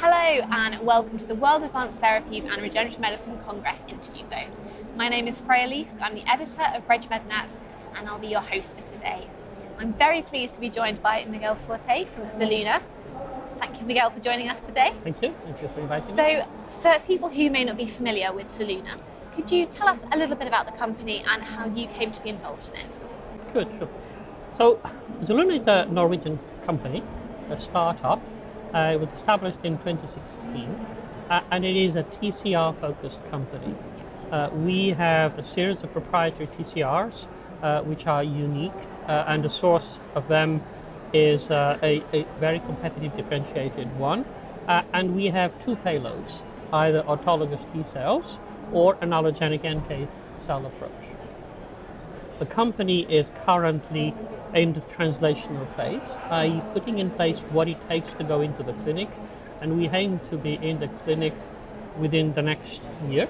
Hello and welcome to the World Advanced Therapies and Regenerative Medicine Congress Interview Zone. My name is Freya Least, I'm the editor of RegMedNet and I'll be your host for today. I'm very pleased to be joined by Miguel Forte from Zelluna. Thank you, Miguel, for joining us today. Thank you for inviting me. So, for people who may not be familiar with Zelluna, could you tell us a little bit about the company and how you came to be involved in it? Good, sure. So, Zelluna is a Norwegian company, a startup. It was established in 2016, and it is a TCR-focused company. We have a series of proprietary TCRs, which are unique, and the source of them is a very competitive, differentiated one. And we have two payloads, either autologous T cells or an allogeneic NK cell approach. The company is currently in the translational phase, i.e. putting in place what it takes to go into the clinic, and we aim to be in the clinic within the next year,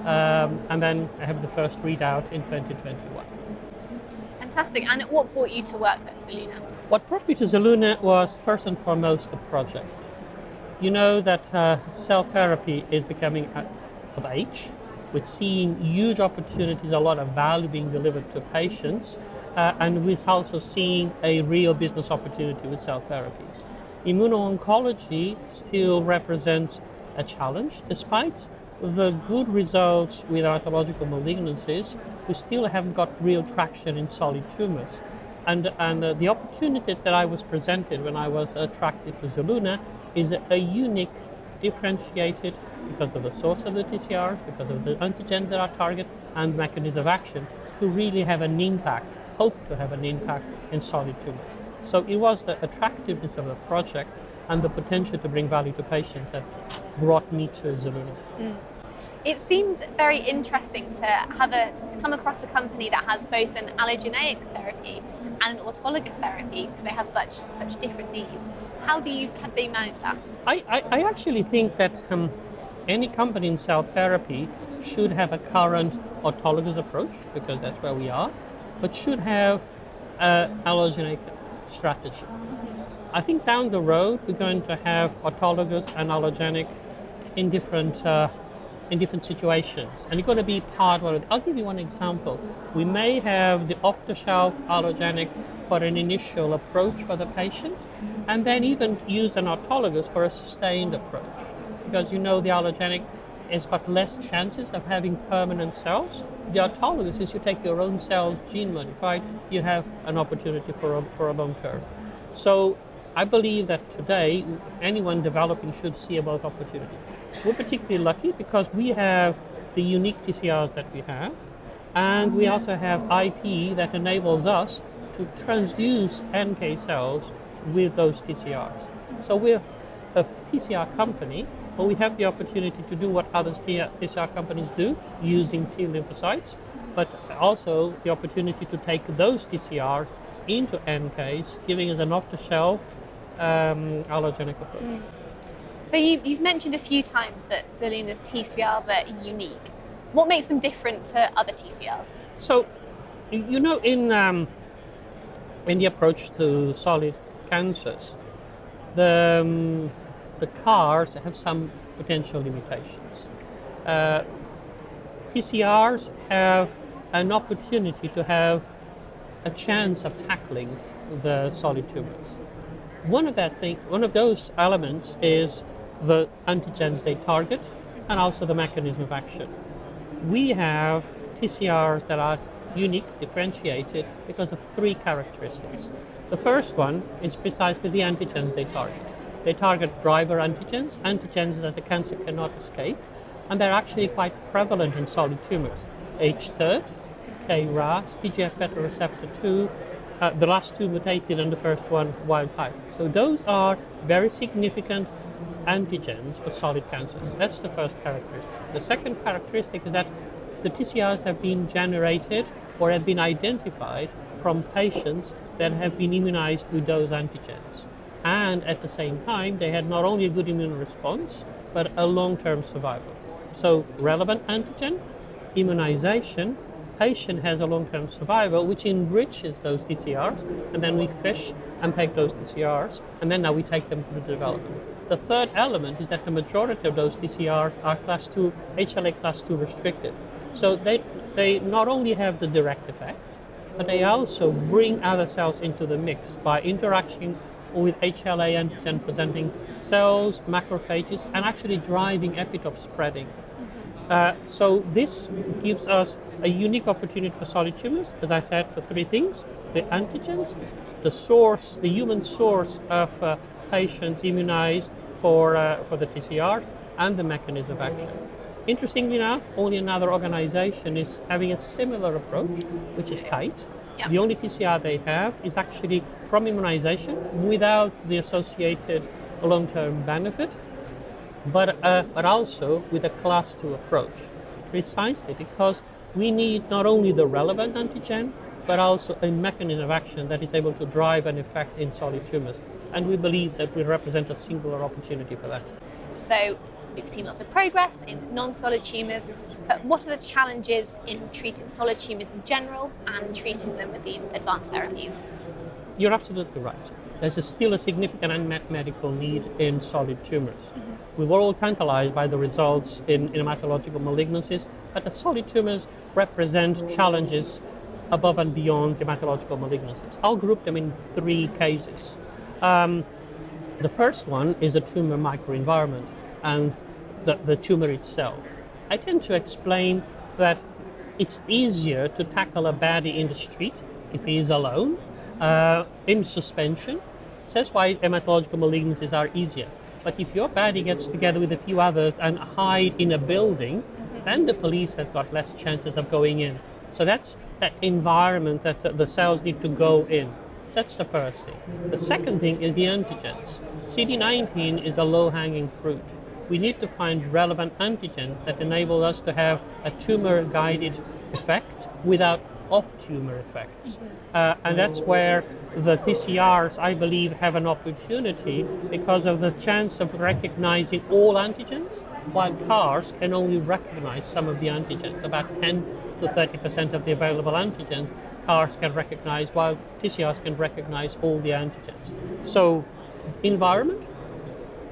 and then have the first readout in 2021. Fantastic. And what brought you to work at Zelluna? What brought me to Zelluna was first and foremost the project. You know that cell therapy is becoming of age. We're seeing huge opportunities, a lot of value being delivered to patients, and we're also seeing a real business opportunity with cell therapy. Immuno-oncology still represents a challenge. Despite the good results with hematological malignancies, we still haven't got real traction in solid tumors. And the opportunity that I was presented when I was attracted to Zelluna is a unique, differentiated, because of the source of the TCRs, because of the antigens that are target, and mechanism of action, to really have an impact, hope to have an impact in solid tumors. So it was the attractiveness of the project and the potential to bring value to patients that brought me to Zelluna. It seems very interesting to come across a company that has both an allogeneic therapy and an autologous therapy, because they have such different needs. How do they manage that? I actually think that any company in cell therapy should have a current autologous approach, because that's where we are, but should have an allogeneic strategy. I think down the road we're going to have autologous and allogeneic in different situations, and it's going to be part of it. I'll give you one example. We may have the off-the-shelf allogeneic for an initial approach for the patient, and then even use an autologous for a sustained approach, because you know the allogeneic has got less chances of having permanent cells. The autologous is you take your own cells, gene modified, you have an opportunity for a long term. So I believe that today anyone developing should see both opportunities. We're particularly lucky because we have the unique TCRs that we have, and we also have IP that enables us to transduce NK cells with those TCRs. So we're a TCR company, but we have the opportunity to do what other TCR companies do using T lymphocytes, but also the opportunity to take those TCRs into NKs, giving us an off-the-shelf allogeneic approach. So you've mentioned a few times that Zelluna's TCRs are unique. What makes them different to other TCRs? So, you know, in the approach to solid cancers, the CARs have some potential limitations. TCRs have an opportunity to have a chance of tackling the solid tumors. One of those elements is the antigens they target, and also the mechanism of action. We have TCRs that are unique, differentiated, because of three characteristics. The first one is precisely the antigens they target. They target driver antigens that the cancer cannot escape, and they're actually quite prevalent in solid tumors. H3, KRAS, TGF-beta receptor 2, the last two mutated and the first one wild type. So those are very significant antigens for solid cancers. That's the first characteristic. The second characteristic is that the TCRs have been generated or have been identified from patients that have been immunized with those antigens. And at the same time, they had not only a good immune response, but a long-term survival. So relevant antigen, immunization, patient has a long-term survival, which enriches those TCRs, and then we fish and take those TCRs, and then now we take them through development. The third element is that the majority of those TCRs are class 2, HLA class 2 restricted. So they not only have the direct effect, but they also bring other cells into the mix by interacting with HLA antigen presenting cells, macrophages, and actually driving epitope spreading. So this gives us a unique opportunity for solid tumors, as I said, for three things: the antigens, the source, the human source of patients immunized for the TCRs, and the mechanism of action. Interestingly enough, only another organization is having a similar approach, which is Kite. Yep. The only TCR they have is actually from immunization without the associated long-term benefit, but also with a class 2 approach, precisely because we need not only the relevant antigen, but also a mechanism of action that is able to drive an effect in solid tumors. And we believe that we represent a singular opportunity for that. So we've seen lots of progress in non-solid tumours, but what are the challenges in treating solid tumours in general and treating them with these advanced therapies? You're absolutely right. There's still a significant unmet medical need in solid tumors. We were all tantalized by the results in hematological malignancies, but the solid tumors represent challenges above and beyond hematological malignancies. I'll group them in three cases. The first one is a tumor microenvironment and the tumor itself. I tend to explain that it's easier to tackle a baddie in the street if he is alone, in suspension. So that's why hematological malignancies are easier. But if your baddie gets together with a few others and hide in a building, then the police has got less chances of going in. So that's that environment that the cells need to go in. That's the first thing. The second thing is the antigens. CD19 is a low-hanging fruit. We need to find relevant antigens that enable us to have a tumor-guided effect without off-tumor effects. And that's where the TCRs, I believe, have an opportunity because of the chance of recognizing all antigens, while CARs can only recognize some of the antigens, about 10 to 30% of the available antigens. CARs can recognize, while TCRs can recognize all the antigens. So, environment,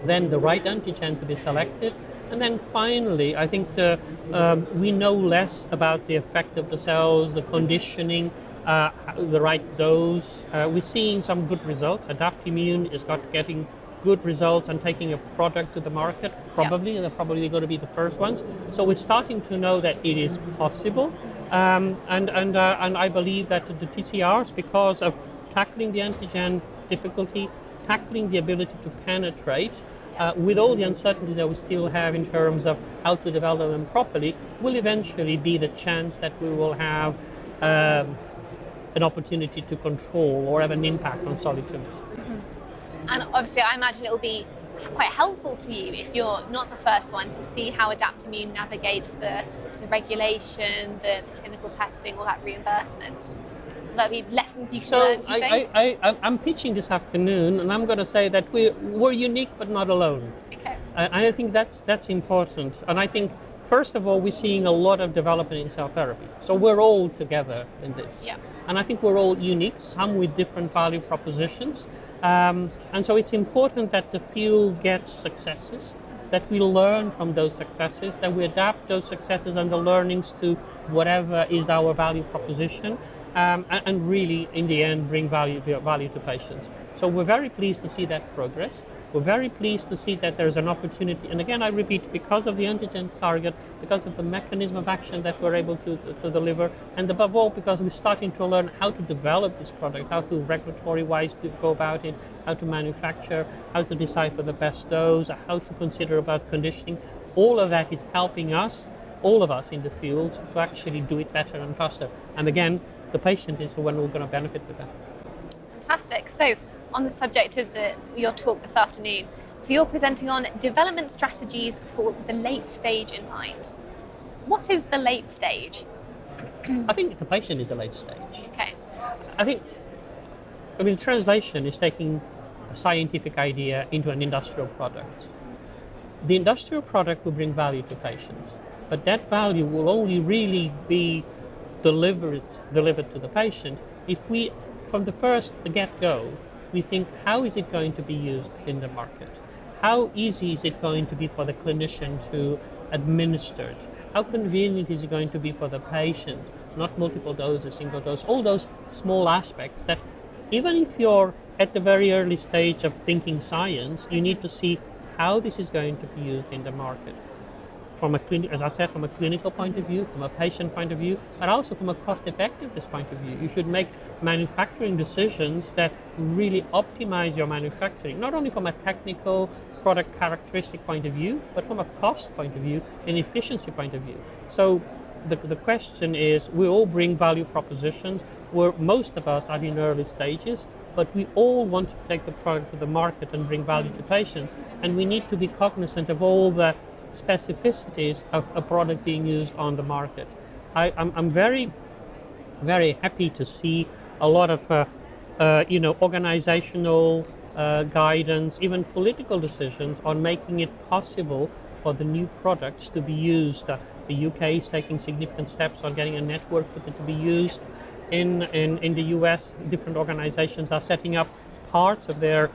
then the right antigen to be selected, and then finally, I think we know less about the effect of the cells, the conditioning, the right dose. We're seeing some good results. Adaptimmune is getting good results and taking a product to the market. Probably, they're probably going to be the first ones. So we're starting to know that it is possible. And I believe that the TCRs, because of tackling the antigen difficulty, tackling the ability to penetrate, with all the uncertainty that we still have in terms of how to develop them properly, will eventually be the chance that we will have an opportunity to control or have an impact on solid tumors. And obviously, I imagine it will be quite helpful to you if you're not the first one to see how Adaptimmune navigates the regulation, the clinical testing, all that reimbursement. Will that be lessons you can learn, do you think? I'm pitching this afternoon, and I'm going to say that we're unique but not alone. Okay. And I think that's important. And I think, first of all, we're seeing a lot of development in cell therapy. So we're all together in this. Yeah. And I think we're all unique, some with different value propositions. And so it's important that the field gets successes, that we learn from those successes, that we adapt those successes and the learnings to whatever is our value proposition, and really, in the end, bring value to patients. So we're very pleased to see that progress. We're very pleased to see that there's an opportunity, and again I repeat, because of the antigen target, because of the mechanism of action that we're able to deliver, and above all because we're starting to learn how to develop this product, how to regulatory-wise to go about it, how to manufacture, how to decide for the best dose, how to consider about conditioning. All of that is helping us, all of us in the field, to actually do it better and faster. And again, the patient is the one who's going to benefit with that. Fantastic. So, on the subject of your talk this afternoon, so you're presenting on development strategies for the late stage in mind. What is the late stage? I think the patient is the late stage. Okay. I mean, translation is taking a scientific idea into an industrial product. The industrial product will bring value to patients, but that value will only really be delivered to the patient if we, from the get-go, we think, how is it going to be used in the market? how easy is it going to be for the clinician to administer it? How convenient is it going to be for the patient? Not multiple doses, single dose, all those small aspects that even if you're at the very early stage of thinking science, you need to see how this is going to be used in the market. From a as I said, from a clinical point of view, from a patient point of view, but also from a cost-effectiveness point of view. You should make manufacturing decisions that really optimize your manufacturing, not only from a technical product characteristic point of view, but from a cost point of view and efficiency point of view. So the question is, we all bring value propositions where most of us are in early stages, but we all want to take the product to the market and bring value to patients, and we need to be cognizant of all the specificities of a product being used on the market. I'm very, very happy to see a lot of organizational guidance, even political decisions on making it possible for the new products to be used. The UK is taking significant steps on getting a network for it to be used. In the US, different organizations are setting up parts of their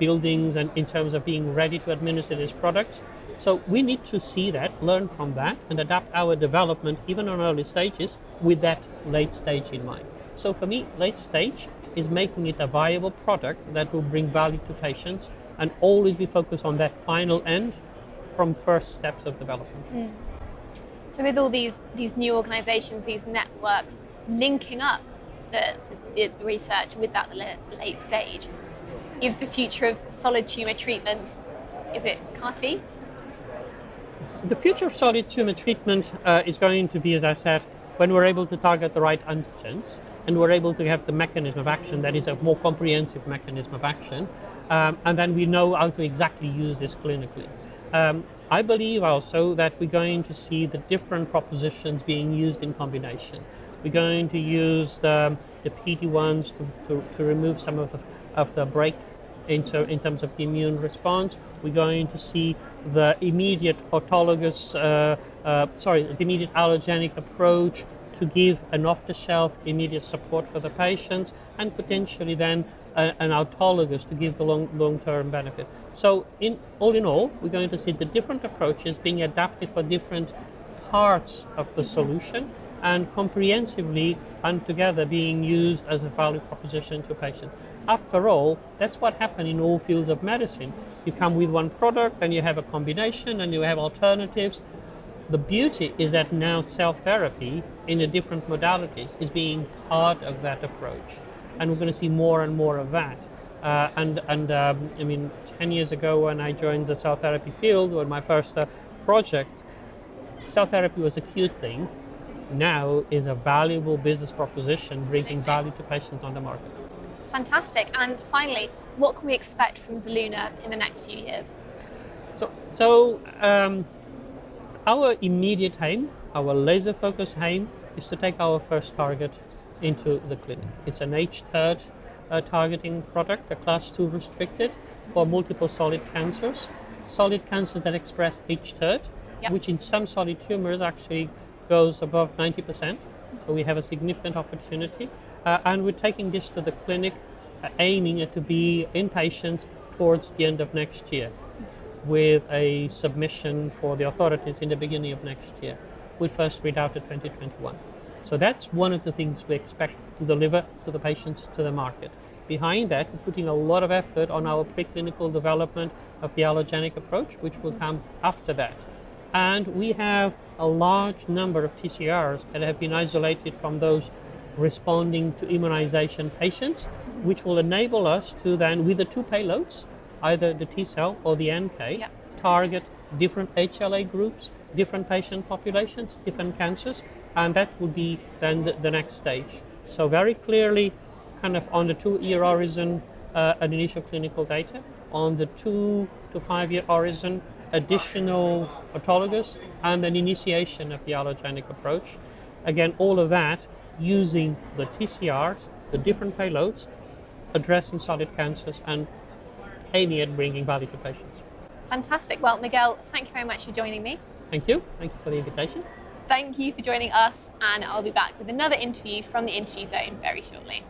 buildings and in terms of being ready to administer these products. So we need to see that, learn from that, and adapt our development even on early stages with that late stage in mind. So for me, late stage is making it a viable product that will bring value to patients and always be focused on that final end from first steps of development. So with all these new organizations, these networks linking up the research with that late stage, is the future of solid tumor treatment, is it CAR-T? The future of solid tumor treatment is going to be, as I said, when we're able to target the right antigens and we're able to have the mechanism of action that is a more comprehensive mechanism of action, and then we know how to exactly use this clinically. I believe also that we're going to see the different propositions being used in combination. We're going to use the PD-1s to remove some of the break in terms of the immune response. We're going to see the immediate autologous, the immediate allogenic approach to give an off-the-shelf immediate support for the patients, and potentially then an autologous to give the long-term benefit. So in all, we're going to see the different approaches being adapted for different parts of the solution and comprehensively and together being used as a value proposition to patients. After all, that's what happens in all fields of medicine. You come with one product and you have a combination and you have alternatives. The beauty is that now cell therapy in the different modalities is being part of that approach. And we're going to see more and more of that. 10 years ago when I joined the cell therapy field, or my first project, cell therapy was a cute thing. Now is a valuable business proposition, bringing value to patients on the market. Fantastic. And finally, what can we expect from Zelluna in the next few years? So our immediate aim, our laser-focused aim, is to take our first target into the clinic. It's an H3 targeting product, a class 2 restricted for multiple solid cancers that express H3, which in some solid tumors actually goes above 90%. So we have a significant opportunity. And we're taking this to the clinic, aiming it to be in patients towards the end of next year, with a submission for the authorities in the beginning of next year, with first readout in 2021. So that's one of the things we expect to deliver to the patients, to the market. Behind that, we're putting a lot of effort on our preclinical development of the allogenic approach, which will come after that. And we have a large number of TCRs that have been isolated from those responding to immunization patients, which will enable us to then, with the two payloads, either the T cell or the NK, target different HLA groups, different patient populations, different cancers, and that would be then the next stage. So very clearly, kind of on the 2-year horizon, an initial clinical data, on the 2 to 5 year horizon, additional autologous, and an initiation of the allogenic approach. Again, all of that using the TCRs, the different payloads, addressing solid cancers and aiming at bringing value to patients. Fantastic. Well, Miguel, thank you very much for joining me. Thank you. Thank you for the invitation. Thank you for joining us, and I'll be back with another interview from the Interview Zone very shortly.